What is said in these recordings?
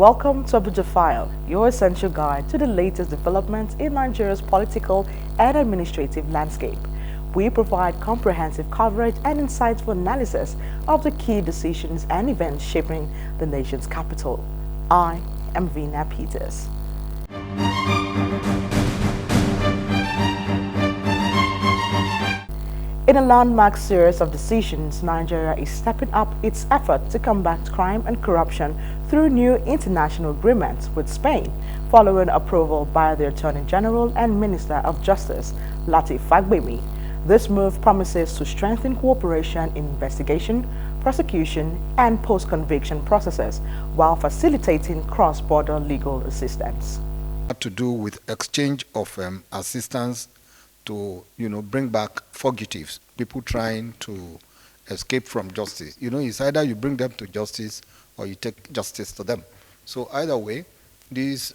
Welcome to Abuja File, your essential guide to the latest developments in Nigeria's political and administrative landscape. We provide comprehensive coverage and insightful analysis of the key decisions and events shaping the nation's capital. I am Vina Peters. In a landmark series of decisions, Nigeria is stepping up its effort to combat crime and corruption through new international agreements with Spain, following approval by the Attorney General and Minister of Justice, Lateef Fagbemi. This move promises to strengthen cooperation in investigation, prosecution, and post-conviction processes while facilitating cross-border legal assistance. To do with exchange of assistance to bring back fugitives, people trying to escape from justice. It's either you bring them to justice or you take justice to them. So either way, this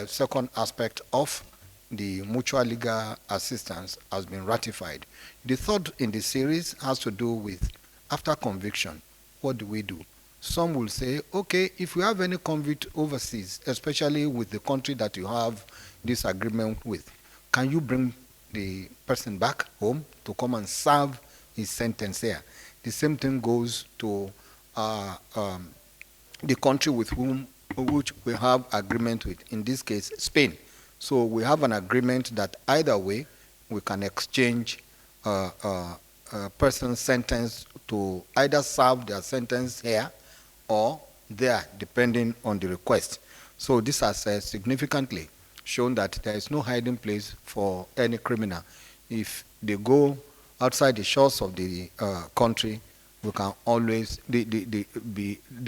second aspect of the mutual legal assistance has been ratified. The third in the series has to do with after conviction, what do we do? Some will say, okay, if you have any convict overseas, especially with the country that you have this agreement with, can you bring the person back home to come and serve his sentence here? The same thing goes to the country with which we have agreement with, in this case, Spain. So we have an agreement that either way, we can exchange a person's sentence to either serve their sentence here or there, depending on the request. So this has significantly shown that there is no hiding place for any criminal. If they go outside the shores of the country, we can always they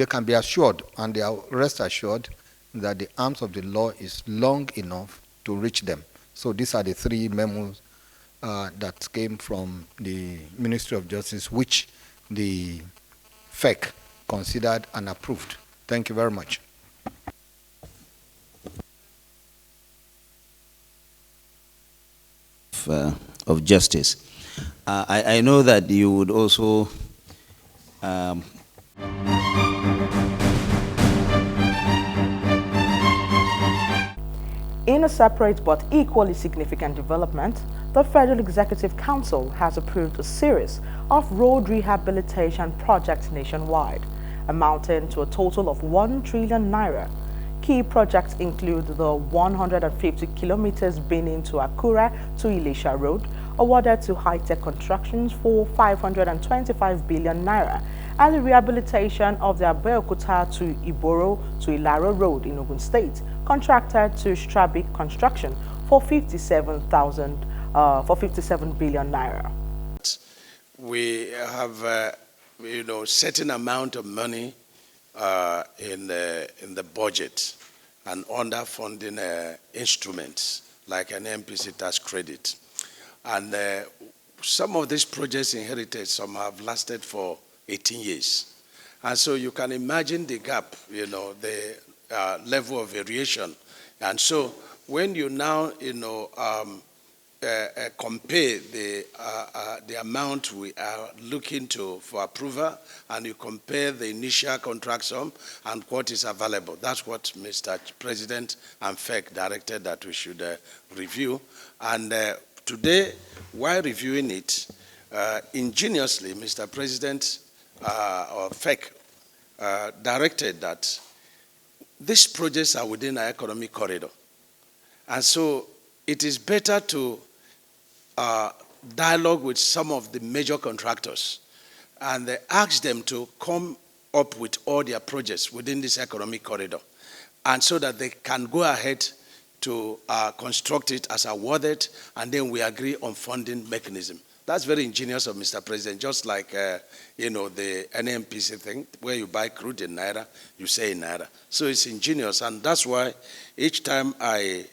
can be assured, and they are rest assured that the arms of the law is long enough to reach them. So these are the three memos that came from the Ministry of Justice, which the FEC considered and approved. Thank you very much. Of justice. I know that you would also In a separate but equally significant development, the Federal Executive Council has approved a series of road rehabilitation projects nationwide, amounting to a total of 1 trillion naira. Key projects include the 150 kilometers Benin-Akure-Ilesha Road, awarded to HiTech Construction for 525 billion naira, and the rehabilitation of the Abeokuta-Iboro-Ilaro Road in Ogun State, contracted to Strabic Construction for 57 billion naira. We have certain amount of money in the budget and underfunding instruments like an MPC tax credit. And some of these projects inherited, some have lasted for 18 years. And so you can imagine the gap, the level of variation. And so when you now, compare the amount we are looking to for approval, and you compare the initial contract sum and what is available. That's what Mr. President and FEC directed that we should review. And today, while reviewing it, ingeniously, Mr. President or FEC directed that these projects are within our economic corridor. And so it is better to dialogue with some of the major contractors and ask them to come up with all their projects within this economic corridor, and so that they can go ahead to construct it as awarded, and then we agree on funding mechanism. That's very ingenious of Mr. President, just like the NMPC thing, where you buy crude in Naira, you say in Naira. So it's ingenious, and that's why each time I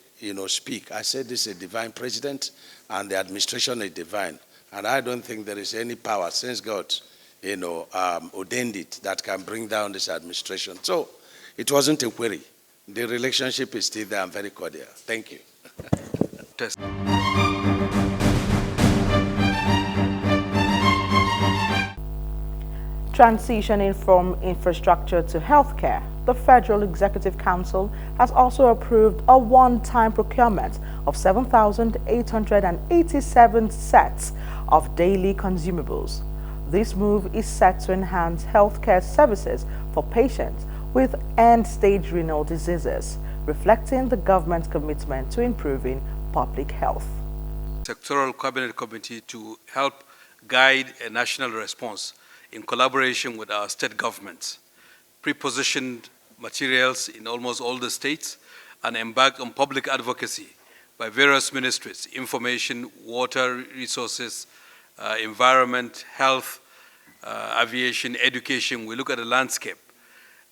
speak, I say this is a divine president, and the administration is divine. And I don't think there is any power, since God, ordained it, that can bring down this administration. So it wasn't a query. The relationship is still there and very cordial. Thank you. Transitioning from infrastructure to healthcare, the Federal Executive Council has also approved a one-time procurement of 7,887 sets of daily consumables. This move is set to enhance healthcare services for patients with end-stage renal diseases, reflecting the government's commitment to improving public health. Sectoral Cabinet Committee to help guide a national response in collaboration with our state governments, pre-positioned materials in almost all the states, and embarked on public advocacy by various ministries: information, water resources, environment, health, aviation, education. We look at the landscape.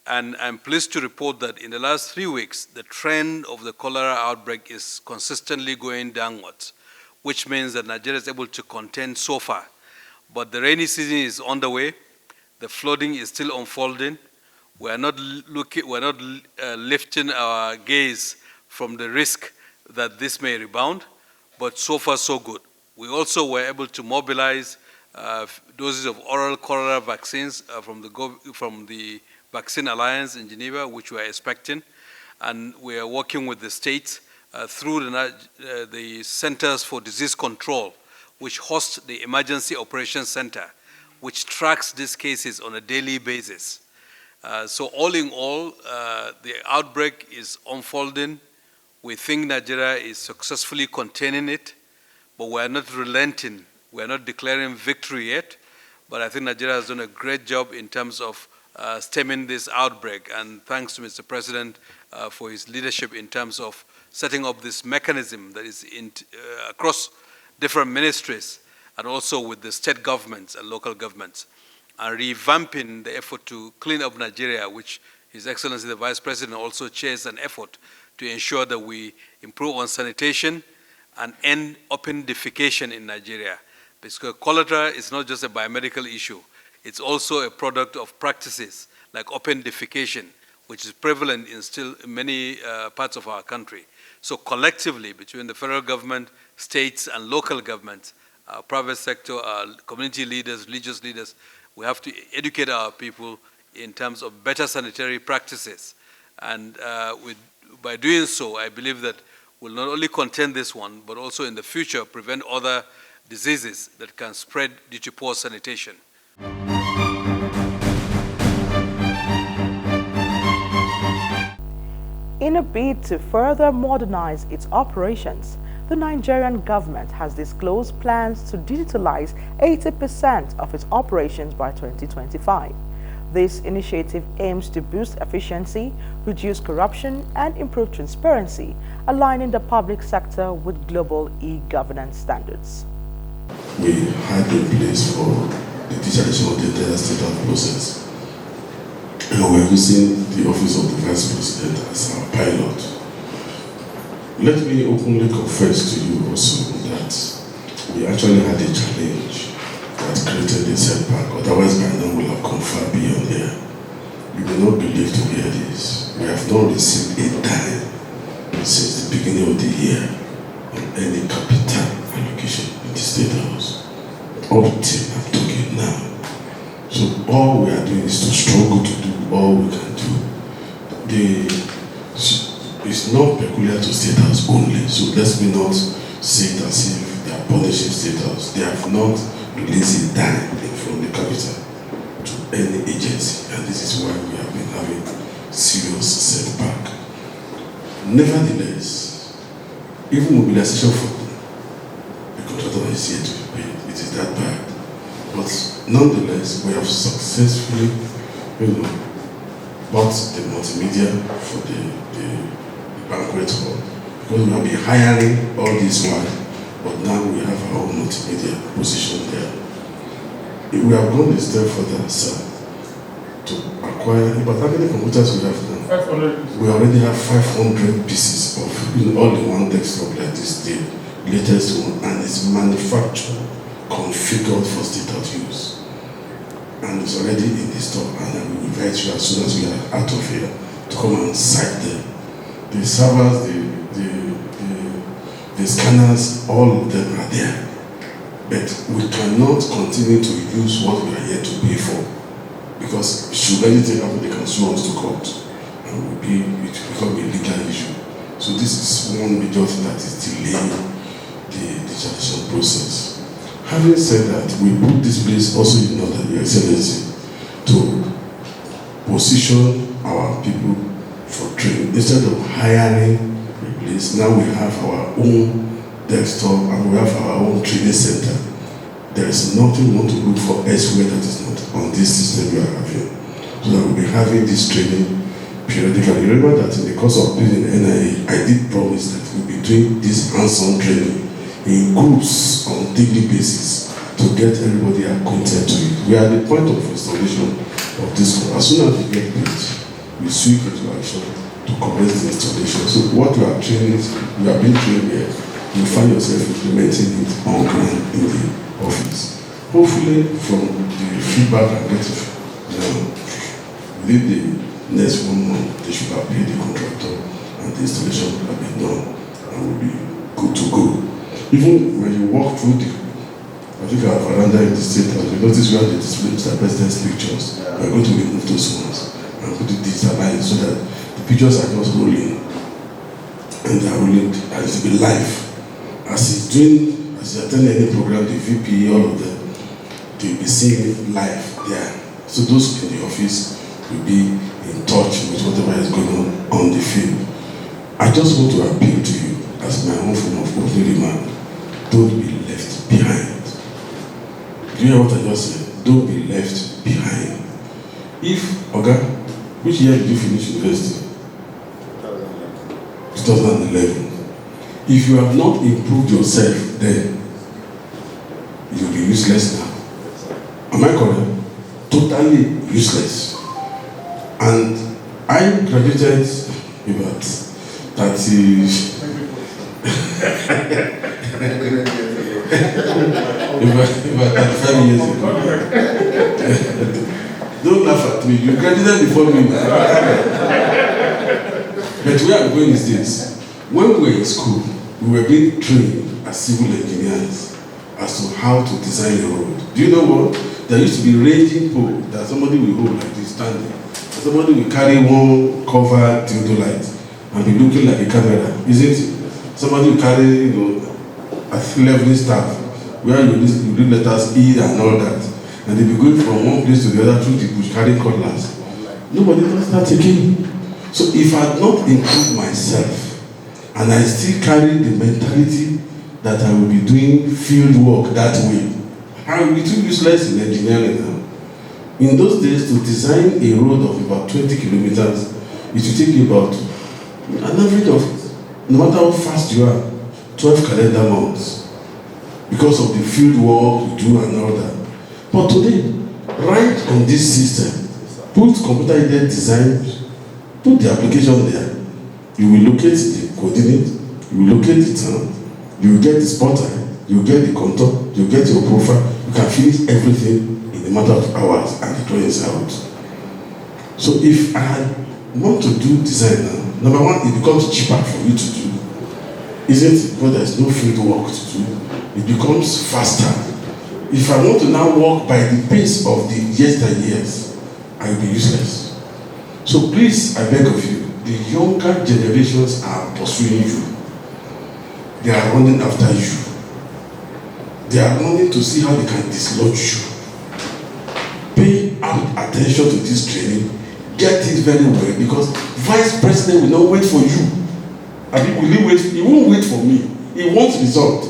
And I'm pleased to report that in the last 3 weeks, the trend of the cholera outbreak is consistently going downwards, which means that Nigeria is able to contain so far. But the rainy season is on the way. The flooding is still unfolding. We're not lifting our gaze from the risk that this may rebound, but so far so good. We also were able to mobilize doses of oral cholera vaccines from the Vaccine Alliance in Geneva, which we are expecting, and we are working with the states through the Centers for Disease Control, which hosts the Emergency Operations Center, which tracks these cases on a daily basis. So all in all, the outbreak is unfolding. We think Nigeria is successfully containing it, but we're not relenting. We're not declaring victory yet, but I think Nigeria has done a great job in terms of stemming this outbreak, and thanks to Mr. President for his leadership in terms of setting up this mechanism that is across different ministries and also with the state governments and local governments, and revamping the effort to clean up Nigeria, which His Excellency the Vice President also chairs an effort to ensure that we improve on sanitation and end open defecation in Nigeria. Because cholera is not just a biomedical issue, it's also a product of practices like open defecation, which is prevalent in still many parts of our country. So collectively, between the federal government, states, and local governments, our private sector, our community leaders, religious leaders, we have to educate our people in terms of better sanitary practices. And by doing so, I believe that we'll not only contain this one, but also in the future prevent other diseases that can spread due to poor sanitation. In a bid to further modernize its operations, the Nigerian government has disclosed plans to digitalize 80% of its operations by 2025. This initiative aims to boost efficiency, reduce corruption, and improve transparency, aligning the public sector with global e-governance standards. We had in place for the digitalization of the entire state process. And we're using the Office of the Vice President as our pilot. Let me openly confess to you also that we actually had a challenge that created a setback. Otherwise, by now we'll have come far beyond here. You may not believe to hear this. We have not received a dime since the beginning of the year on any capital allocation in the State House. Up till I'm talking now. So all we are doing is to struggle to do all we can do. It's not peculiar to State House only, so let's me not say it as if they are punishing State House. They have not released a dime from the capital to any agency, and this is why we have been having serious setback. Nevertheless, even mobilization for the contractor is yet to be paid. It is that bad. But nonetheless, we have successfully, bought the multimedia for the banquet hall. Because we have been hiring all this while, but now we have our own multimedia position there. If we have gone a step further, sir, to acquire, but how many computers we have now? 500. We already have 500 pieces of all the one desktop like this, the latest one, and it's manufactured, configured for state-of use. And it's already in the store, and I will invite you as soon as we are out of here to come and cite them. The servers, the scanners, all of them are there. But we cannot continue to use what we are here to pay for. because should anything happen, they can sue us to court, and it will become a legal issue. So this is one major thing that is delaying the digitalization process. Having said that, we put this place also in order, Your Excellency, to position our people for training. Instead of hiring a place, now we have our own desktop and we have our own training center. There is nothing we want to look for elsewhere that is not on this system we are having. So that we'll be having this training periodically. Remember that in the course of being in NIA, I did promise that we'll be doing this hands-on training in groups on daily basis to get everybody acquainted to it. We are at the point of installation of this. As soon as we get paid, we sweep into action to commence the installation. So what we are training, we are being trained here, you find yourself implementing it on ground in the office. Hopefully, from the feedback I get within the next 1 month, they should have paid the contractor and the installation will have been done and will be good to go. Even when you walk through I think our veranda in the state house, you notice where they display Mr. President's pictures. We are going to remove those ones and put it digitalized so that the pictures are just rolling and they are rolling and it will be live. As you attend any program, the VP, all of them, they will be seeing it live there. So those in the office will be in touch with whatever is going on the field. I just want to appeal to you as my own form of opening remark. Don't be left behind. Do you hear what I just said? Don't be left behind. Which year did you finish university? 2011. If you have not improved yourself then, you'll be useless now. Am I correct? Totally useless. And I graduated about 35 years ago. Don't laugh at me. You graduated before me. But where I'm going is this. When we were in school, we were being trained as civil engineers as to how to design a road. Do you know what? There used to be ranging pole that somebody will hold like this standing. Somebody will carry one covered theodolite and be looking like a camera, isn't it? Somebody will carry, a leveling staff where you read letters E and all that. And they be going from one place to the other through the bush carrying cutlass. Nobody does that again. So if I had not improved myself, and I still carry the mentality that I will be doing field work that way, I will be too useless in engineering now. In those days, to design a road of about 20 kilometers, it will take you about an average of, no matter how fast you are, 12 calendar months. Because of the field work you do and all that. But today, right on this system, put computer-aided design, put the application there. You will locate the coordinate, you will locate the town, you will get the spotter, you will get the contour, you will get your profile, you can finish everything in a matter of hours and the drawing is out. So if I want to do design now, number one, it becomes cheaper for you to do. Isn't it? Because there is no field work to do. It becomes faster. If I want to now walk by the pace of the yesteryears, I will be useless. So please, I beg of you, the younger generations are pursuing you. They are running after you. They are running to see how they can dislodge you. Pay attention to this training. Get it very well because Vice President will not wait for you. I mean, will he wait? He won't wait for me. He wants result.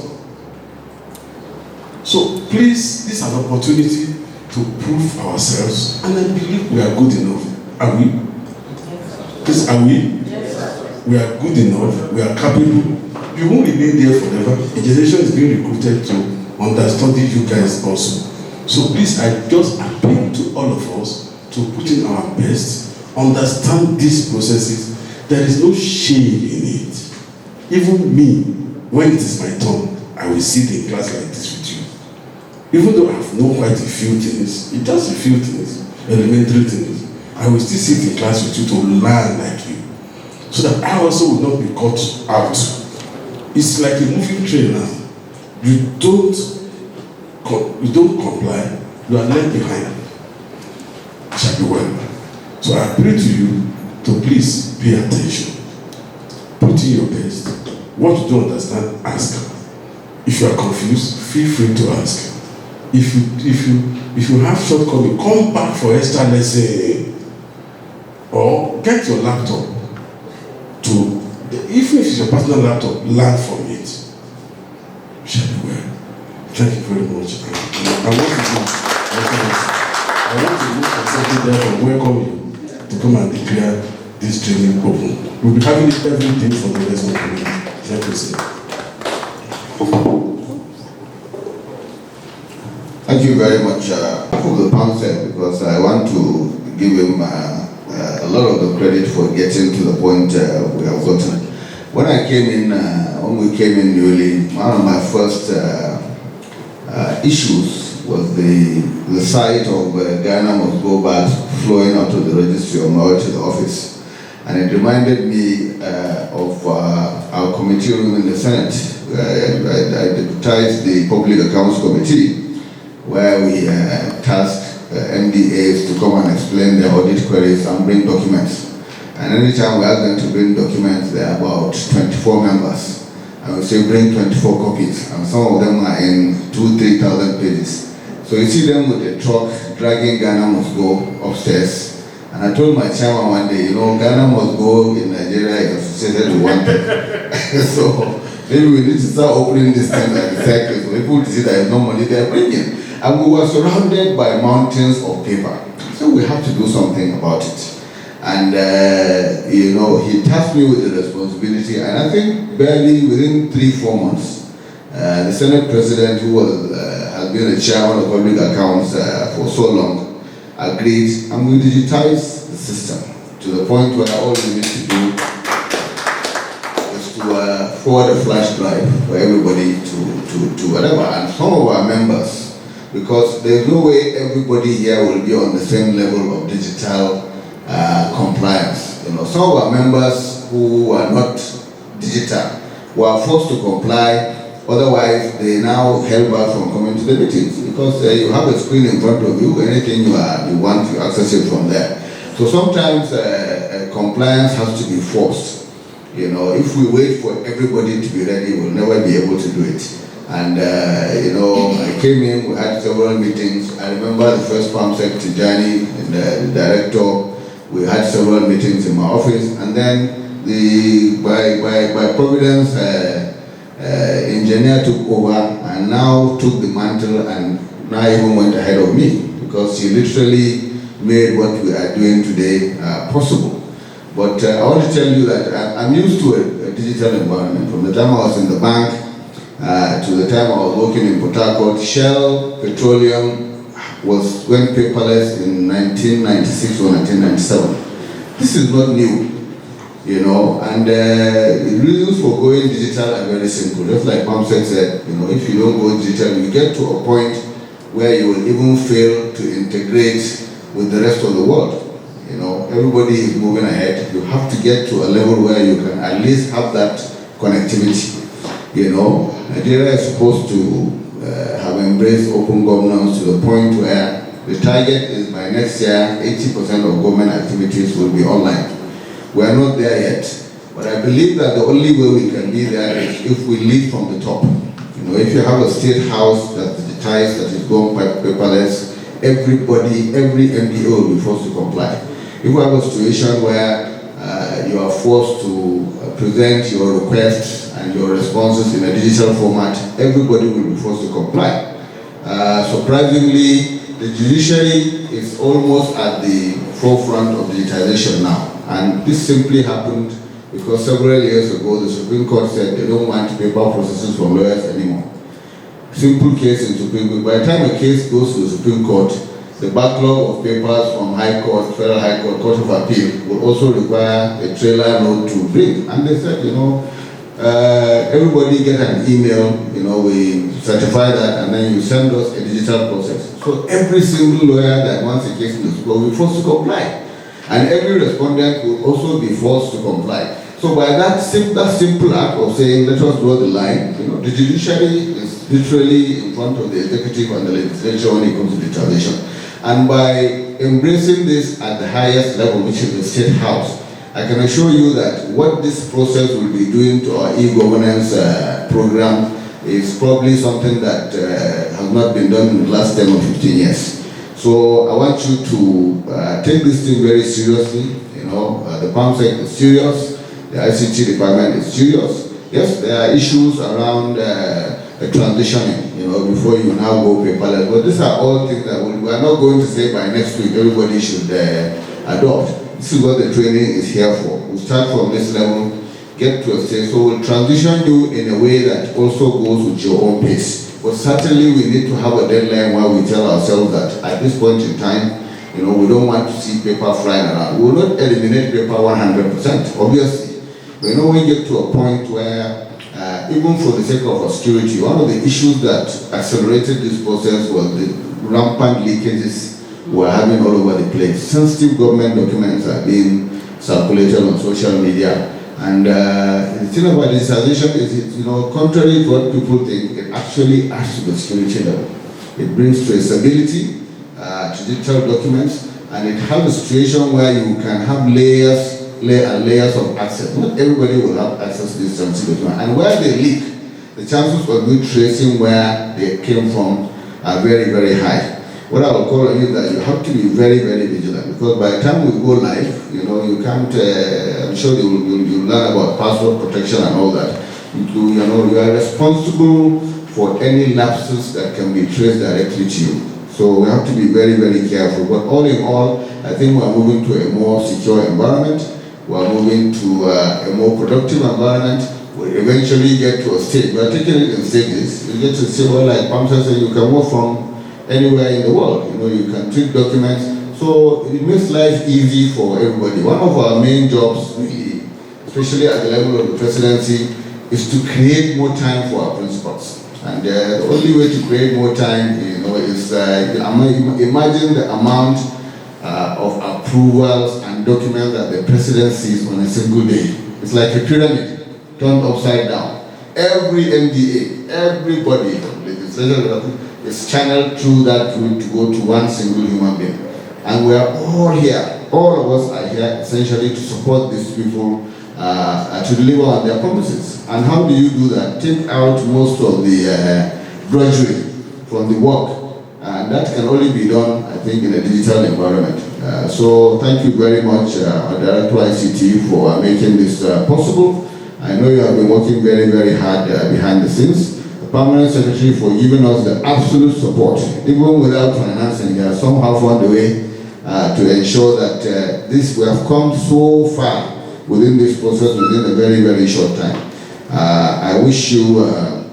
So please, this is an opportunity to prove ourselves, and I believe we are good enough. Are we? Please, are we? Yes. We are good enough. We are capable. You won't remain there forever. A generation is being recruited to understudy you guys also. So please, I just appeal to all of us to put in our best, understand these processes. There is no shame in it. Even me, when it is my turn, I will sit in class like this with you. Even though I have known quite a few things, it's just a few things, elementary things, I will still sit in class with you to learn like you. So that I also will not be caught out. It's like a moving train now. You don't comply, you are left behind. well. So I appeal to you to please pay attention. Put in your best. What you don't understand, ask. If you are confused, feel free to ask. If you have shortcoming, come back for extra lesson, or get your laptop to, even if it's your personal laptop, learn from it. Shall be well. Thank you very much. I want to look at something there and welcome you to come and declare this training open. We'll be having it every day for the rest of the week. Thank you, sir. Thank you very much for the panel, because I want to give him a lot of the credit for getting to the point we have gotten. When I came in, when we came in newly, one of my first issues was the sight of Ghana must go back flowing out of the registry of my way to the office. And it reminded me of our committee room in the Senate. I deputized the Public Accounts Committee, where we tasked MDAs to come and explain their audit queries and bring documents. And anytime we ask them to bring documents, there are about 24 members. And we say bring 24 copies, and some of them are in 2,000-3,000 pages. So you see them with a truck dragging Ghana must go upstairs. And I told my chairman one day, you know, Ghana must go in Nigeria is associated with one thing. So maybe we need to start opening this thing like the cycles. So people see that there's no money they're bringing. And we were surrounded by mountains of paper. So we have to do something about it. And, you know, he tasked me with the responsibility. And I think barely within 3-4 months, the Senate President, who has been a chairman of public accounts for so long, agreed, and we digitized the system to the point where all we need to do is to forward a flash drive for everybody to whatever. And some of our members, because there's no way everybody here will be on the same level of digital compliance. You know, some of our members who are not digital were forced to comply. Otherwise, they now held back from coming to the meetings because you have a screen in front of you. Anything you want, you access it from there. So sometimes compliance has to be forced. You know, if we wait for everybody to be ready, we'll never be able to do it. And you know, I came in, we had several meetings. I remember the first Palm Sec Tijani, the director. We had several meetings in my office, and then by providence, engineer took over and now took the mantle and now even went ahead of me because he literally made what we are doing today possible. But I want to tell you that I'm used to a digital environment. From the time I was in the bank to the time I was working in Port Harcourt, Shell Petroleum went paperless in 1996 or 1997. This is not new. You know, and the reasons for going digital are very simple. Just like Mom said, you know, if you don't go digital, you get to a point where you will even fail to integrate with the rest of the world. You know, everybody is moving ahead. You have to get to a level where you can at least have that connectivity. You know, Nigeria is supposed to have embraced open governance to the point where the target is by next year, 80% of government activities will be online. We are not there yet, but I believe that the only way we can be there is if we lead from the top. You know, if you have a state house that's digitized, that is going paperless, everybody, every MDO will be forced to comply. If we have a situation where you are forced to present your requests and your responses in a digital format, everybody will be forced to comply. Surprisingly, the judiciary is almost at the forefront of digitization now. And this simply happened because several years ago, the Supreme Court said they don't want paper processes from lawyers anymore. Simple case in Supreme Court. By the time a case goes to the Supreme Court, the backlog of papers from High Court, Federal High Court, Court of Appeal will also require a trailer load to bring. And they said, you know, everybody get an email, you know, we certify that, and then you send us a digital process. So every single lawyer that wants a case in the school will be forced to comply. And every respondent will also be forced to comply. So by that simple act of saying, let us draw the line, you know, the judiciary is literally in front of the executive and the legislature when it comes to digitalization. And by embracing this at the highest level, which is the State House, I can assure you that what this process will be doing to our e-governance program is probably something that has not been done in the last 10 or 15 years. So I want you to take this thing very seriously. You know, the PAMSEC is serious, the ICT department is serious. Yes, there are issues around transitioning, you know, before you now go paperless. But these are all things that we are not going to say by next week everybody should adopt. This is what the training is here for. We'll start from this level, get to a stage, so we'll transition you in a way that also goes with your own pace. But certainly we need to have a deadline where we tell ourselves that at this point in time, you know, we don't want to see paper flying around. We will not eliminate paper 100%, obviously. But you know, we get to a point where, even for the sake of our security, one of the issues that accelerated this process was the rampant leakages we're having all over the place. Sensitive government documents are being circulated on social media. And the thing about digitization is, you know, contrary to what people think, it actually adds to the security level. It brings traceability to digital documents, and it has a situation where you can have layers and layers of access. Not everybody will have access to this sensitive document. And where they leak, the chances of you tracing where they came from are very, very high. What I will call on you is that you have to be very, very vigilant, because by the time we go live, you know, you can't, I'm sure you'll learn about password protection and all that. You know, you are responsible for any lapses that can be traced directly to you. So we have to be very, very careful. But all in all, I think we're moving to a more secure environment. We're moving to a more productive environment. We'll eventually get to a stage. We're taking it in stages. You get to say, well, like Pamsa said, you can work from anywhere in the world. You know, you can treat documents. So it makes life easy for everybody. One of our main jobs, really, especially at the level of the presidency, is to create more time for our principals. And the only way to create more time, you know, is imagine the amount of approvals and documents that the president sees on a single day. It's like a pyramid turned upside down. Every MDA, everybody, legislation is channeled through that route to go to one single human being. And we are all here, all of us are here essentially to support these people to deliver on their promises. And how do you do that? Take out most of the drudgery from the work. And that can only be done, I think, in a digital environment. So thank you very much, Director ICT, for making this possible. I know you have been working very, very hard behind the scenes. The Permanent Secretary for giving us the absolute support. Even without financing, he has somehow found a way to ensure that we have come so far within this process within a very, very short time. I wish you a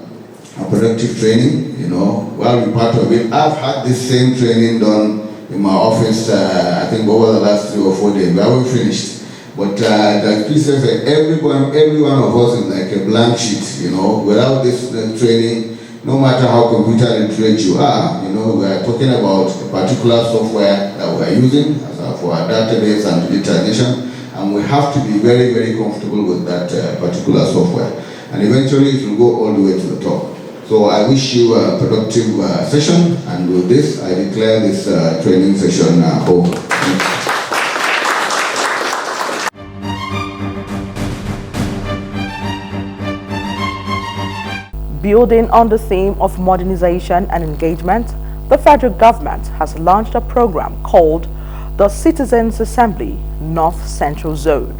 productive training, you know, while we're part of it. I've had this same training done in my office, I think over the last 3 or 4 days. We haven't finished. But like Chris said, every one of us is like a blank sheet, you know. Without this training, no matter how computer literate you are, you know, we are talking about a particular software that we are using for our database and digitization. And we have to be very, very comfortable with that particular software. And eventually it will go all the way to the top. So I wish you a productive session. And with this, I declare this training session over. Building on the theme of modernization and engagement, the federal government has launched a program called the Citizens Assembly North Central Zone.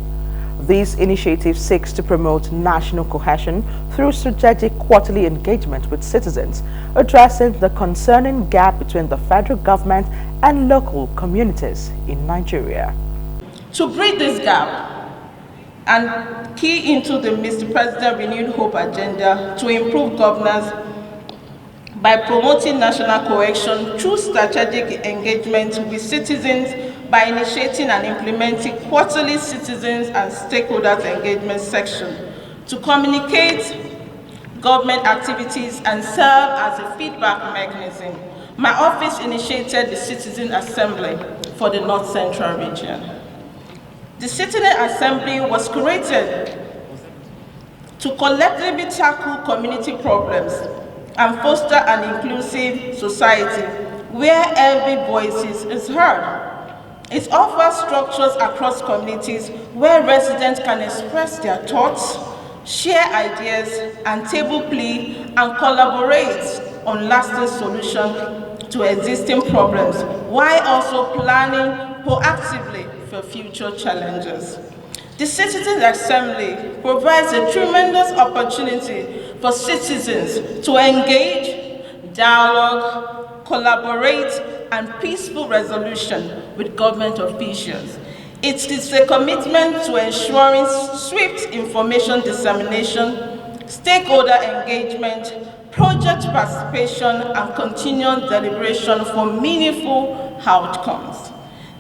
This initiative seeks to promote national cohesion through strategic quarterly engagement with citizens, addressing the concerning gap between the federal government and local communities in Nigeria. To bridge this gap and key into the Mr. President Renewed Hope agenda to improve governance by promoting national cohesion through strategic engagement with citizens by initiating and implementing quarterly citizens and stakeholders engagement section to communicate government activities and serve as a feedback mechanism. My office initiated the Citizen Assembly for the North Central region. The Citizen Assembly was created to collectively tackle community problems and foster an inclusive society where every voice is heard. It offers structures across communities where residents can express their thoughts, share ideas, and table plea and collaborate on lasting solutions to existing problems, while also planning proactively for future challenges. The Citizens Assembly provides a tremendous opportunity for citizens to engage, dialogue, collaborate, and peaceful resolution with government officials. It is a commitment to ensuring swift information dissemination, stakeholder engagement, project participation, and continued deliberation for meaningful outcomes.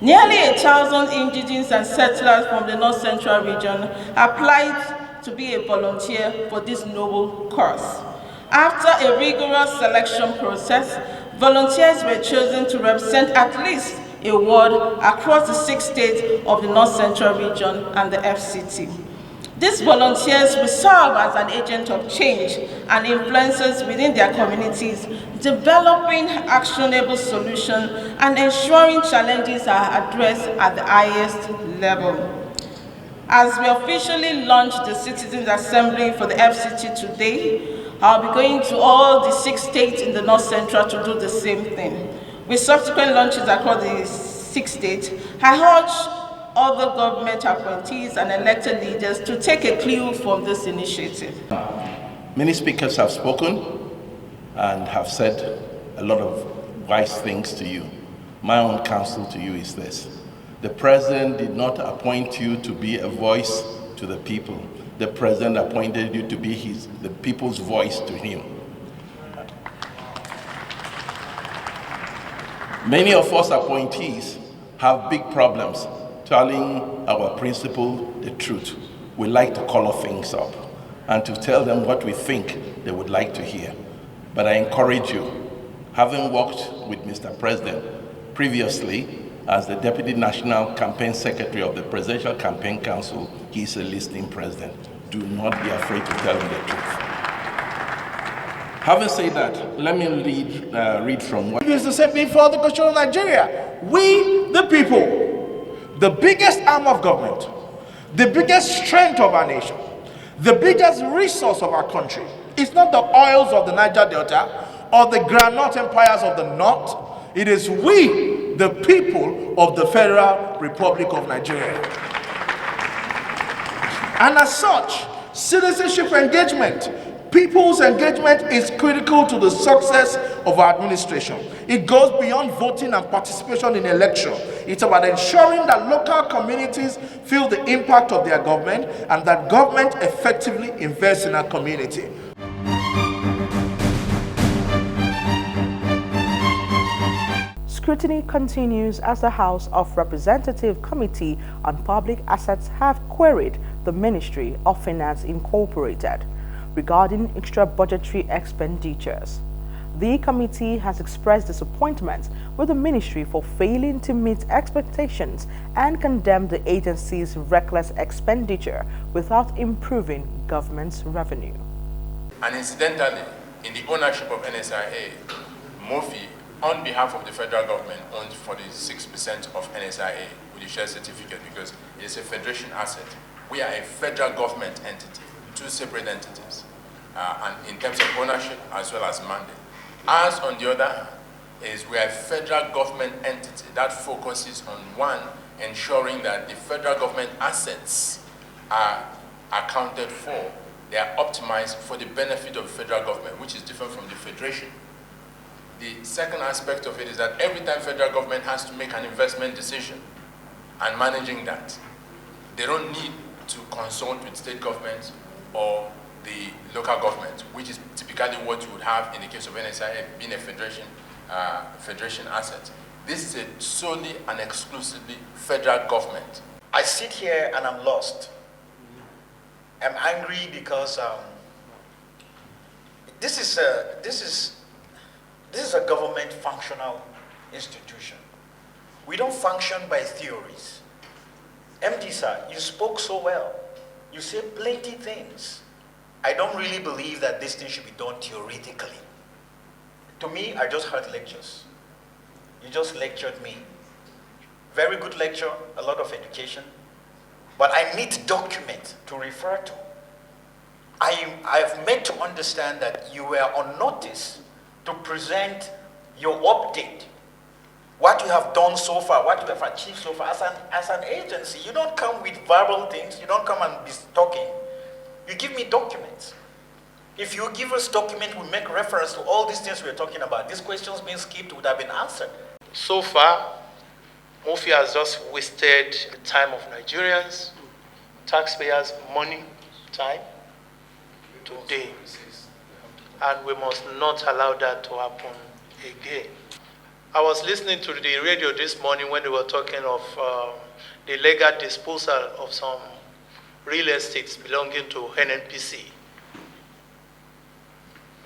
Nearly 1,000 indigenes and settlers from the North Central region applied to be a volunteer for this noble cause. After a rigorous selection process, volunteers were chosen to represent at least a ward across the 6 states of the North Central region and the FCT. These volunteers will serve as an agent of change and influencers within their communities, developing actionable solutions and ensuring challenges are addressed at the highest level. As we officially launch the Citizens Assembly for the FCT today, I'll be going to all the 6 states in the North Central to do the same thing. With subsequent launches across the 6 states, I urge other government appointees and elected leaders to take a clue from this initiative. Many speakers have spoken and have said a lot of wise things to you. My own counsel to you is this: the president did not appoint you to be a voice to the people. The president appointed you to be the people's voice to him. Many of us appointees have big problems telling our principal the truth. We like to color things up and to tell them what we think they would like to hear. But I encourage you, having worked with Mr. President previously as the Deputy National Campaign Secretary of the Presidential Campaign Council, he's a listening president. Do not be afraid to tell him the truth. Having said that, let me read from what... It is the same thing for the Constitution of Nigeria. We, the people, the biggest arm of government, the biggest strength of our nation, the biggest resource of our country, it's not the oils of the Niger Delta or the granite empires of the North. It is we, the people of the Federal Republic of Nigeria. And as such, citizenship engagement, people's engagement is critical to the success of our administration. It goes beyond voting and participation in election. It's about ensuring that local communities feel the impact of their government and that government effectively invests in our community. Scrutiny continues as the House of Representatives Committee on Public Assets have queried the Ministry of Finance Incorporated regarding extra budgetary expenditures. The committee has expressed disappointment with the ministry for failing to meet expectations and condemned the agency's reckless expenditure without improving government's revenue. And incidentally, in the ownership of NSIA, MOFI, on behalf of the federal government, owns 46% of NSIA with the share certificate because it is a federation asset. We are a federal government entity, 2 separate entities, and in terms of ownership as well as mandate. Ours, on the other, is we are a federal government entity that focuses on, 1, ensuring that the federal government assets are accounted for. They are optimized for the benefit of the federal government, which is different from the federation. The second aspect of it is that every time federal government has to make an investment decision and managing that, they don't need to consult with state governments or the local government, which is typically what you would have in the case of NSIA being a federation asset. This is a solely and exclusively federal government. I sit here and I'm lost. I'm angry because this is a government functional institution. We don't function by theories. MD sir, you spoke so well. You said plenty things. I don't really believe that this thing should be done theoretically. To me, I just heard lectures. You just lectured me. Very good lecture, a lot of education. But I need documents to refer to. I've made to understand that you were on notice to present your update, what you have done so far, what you have achieved so far as an agency. You don't come with verbal things, you don't come and be talking. You give me documents. If you give us documents, we make reference to all these things we're talking about. These questions being skipped would have been answered. So far, Murphy has just wasted the time of Nigerians, taxpayers' money, time, today. And we must not allow that to happen again. I was listening to the radio this morning when they were talking of the legal disposal of some real estates belonging to NNPC,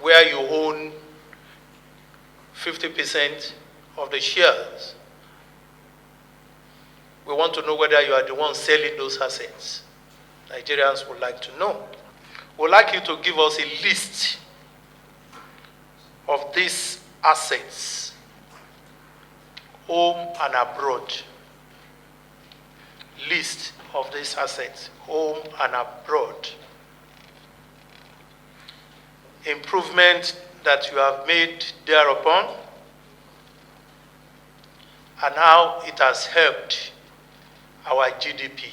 where you own 50% of the shares. We want to know whether you are the one selling those assets. Nigerians would like to know. We'd like you to give us a list of these assets, home and abroad. List of these assets, home and abroad. Improvement that you have made thereupon, and how it has helped our GDP.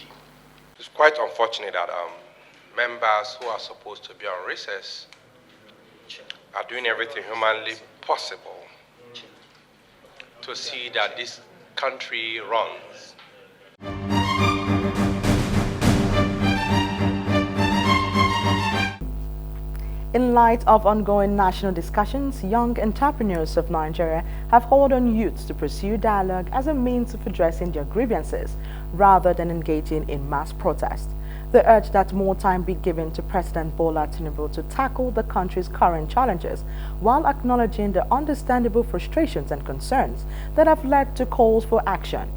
It's quite unfortunate that members who are supposed to be on recess are doing everything humanly possible to see that this country runs. In light of ongoing national discussions, young entrepreneurs of Nigeria have called on youths to pursue dialogue as a means of addressing their grievances rather than engaging in mass protest. They urge that more time be given to President Bola Tinubu to tackle the country's current challenges while acknowledging the understandable frustrations and concerns that have led to calls for action.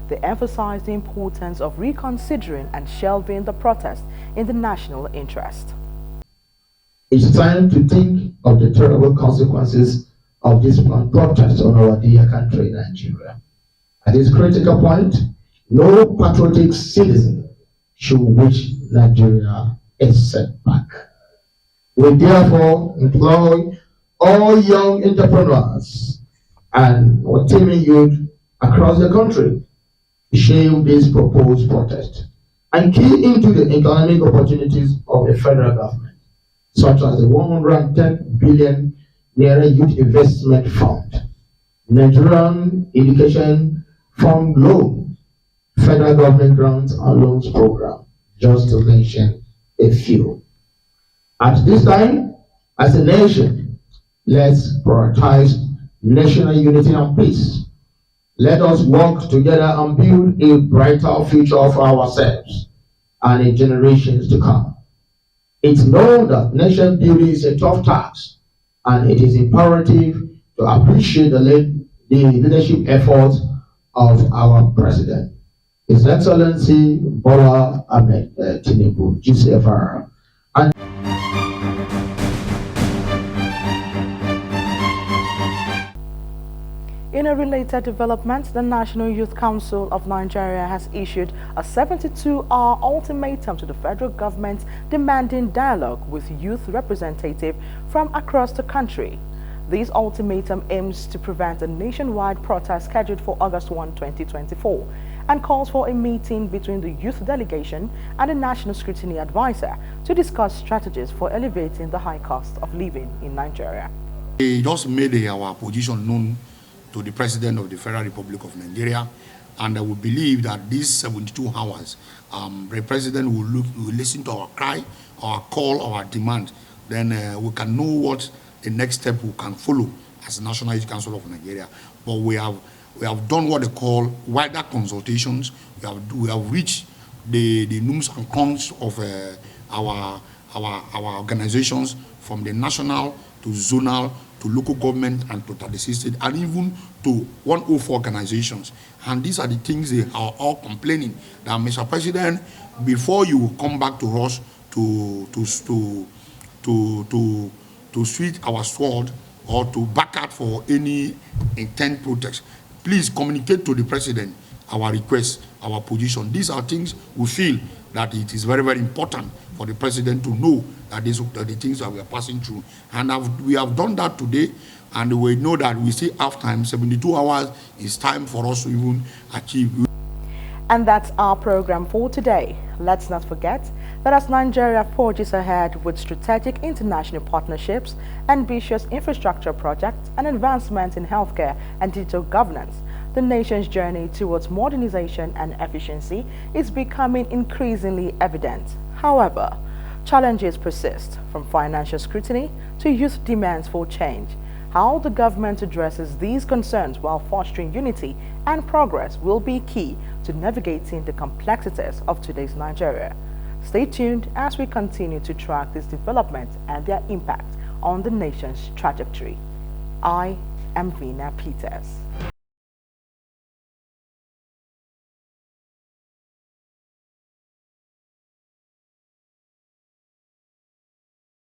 They emphasize the importance of reconsidering and shelving the protest in the national interest. It's time to think of the terrible consequences of this planned protest on our dear country, Nigeria. At this critical point, no patriotic citizen should wish Nigeria a setback. We therefore employ all young entrepreneurs and teaming youth across the country to shape this proposed protest and key into the economic opportunities of the federal government, such as the 110 billion Naira Youth Investment Fund, Nigerian Education Fund Loan, Federal Government Grants and Loans Program, just to mention a few. At this time, as a nation, let's prioritize national unity and peace. Let us work together and build a brighter future for ourselves and the generations to come. It's known that nation building is a tough task, and it is imperative to appreciate the leadership efforts of our President, His Excellency Bola Ahmed Tinubu, GCFR. And in a related development, the National Youth Council of Nigeria has issued a 72-hour ultimatum to the federal government demanding dialogue with youth representatives from across the country. This ultimatum aims to prevent a nationwide protest scheduled for August 1, 2024, and calls for a meeting between the youth delegation and the National Scrutiny Advisor to discuss strategies for elevating the high cost of living in Nigeria. We just made our position known to the President of the Federal Republic of Nigeria, and I would believe that these 72 hours, the President will listen to our cry, our call, our demand. Then we can know what the next step we can follow as the National Youth Council of Nigeria. But we have done what they call wider consultations. We have reached the nooks and crannies of our organizations, from the national to zonal to local government and to 36 states, and even to 104 organizations. And these are the things they are all complaining that, Mr. President, before you come back to us to sweep our sword or to back out for any intent protest, please communicate to the president our requests, our position. These are things we feel that it is very, very important for the president to know that these are the things that we are passing through. And we have done that today, and we know that we still have time. 72 hours is time for us to even achieve. And that's our program for today. Let's not forget that as Nigeria forges ahead with strategic international partnerships, ambitious infrastructure projects, and advancements in healthcare and digital governance, the nation's journey towards modernization and efficiency is becoming increasingly evident. However, challenges persist, from financial scrutiny to youth demands for change. How the government addresses these concerns while fostering unity and progress will be key to navigating the complexities of today's Nigeria. Stay tuned as we continue to track these developments and their impact on the nation's trajectory. I am Vina Peters.